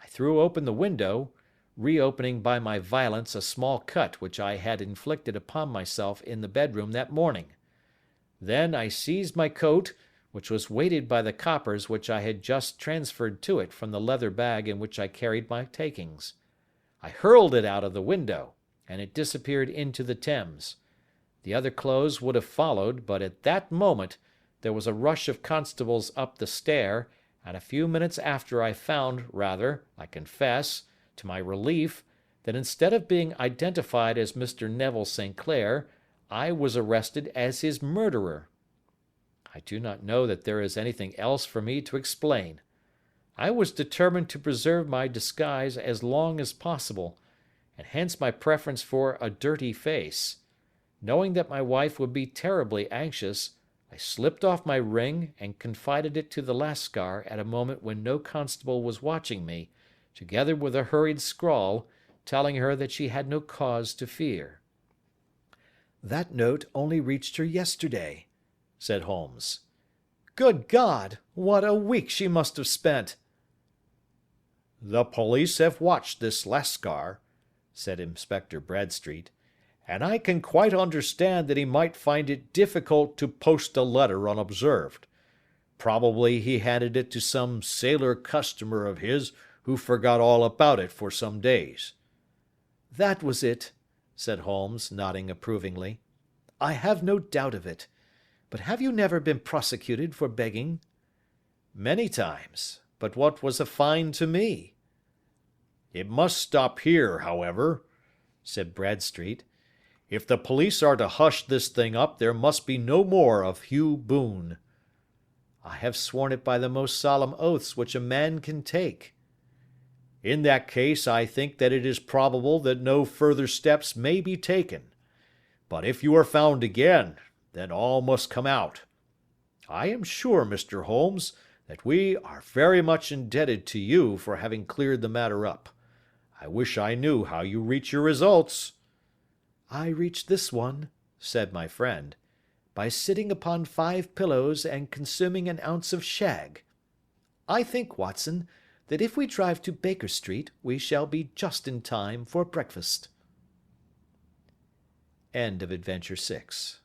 I threw open the window, reopening by my violence a small cut which I had inflicted upon myself in the bedroom that morning. Then I seized my coat, which was weighted by the coppers which I had just transferred to it from the leather bag in which I carried my takings. I hurled it out of the window, and it disappeared into the Thames. The other clothes would have followed, but at that moment there was a rush of constables up the stair, and a few minutes after I found, rather, I confess, to my relief, that instead of being identified as Mr. Neville St. Clair, I was arrested as his murderer. I do not know that there is anything else for me to explain. I was determined to preserve my disguise as long as possible, and hence my preference for a dirty face. Knowing that my wife would be terribly anxious, I slipped off my ring and confided it to the Lascar at a moment when no constable was watching me, together with a hurried scrawl, telling her that she had no cause to fear. "That note only reached her yesterday," said Holmes. "Good God! What a week she must have spent!" "The police have watched this Lascar," said Inspector Bradstreet, "and I can quite understand that he might find it difficult to post a letter unobserved. Probably he handed it to some sailor customer of his who forgot all about it for some days." "That was it," said Holmes, nodding approvingly. "I have no doubt of it. But have you never been prosecuted for begging?" "Many times. But what was a fine to me?" "It must stop here, however," said Bradstreet. "If the police are to hush this thing up, there must be no more of Hugh Boone." "I have sworn it by the most solemn oaths which a man can take." "In that case, I think that it is probable that no further steps may be taken. But if you are found again, then all must come out. I am sure, Mr. Holmes, that we are very much indebted to you for having cleared the matter up. I wish I knew how you reach your results." "I reach this one," said my friend, "by sitting upon 5 pillows and consuming an ounce of shag. I think, Watson, that if we drive to Baker Street we shall be just in time for breakfast." End of Adventure 6.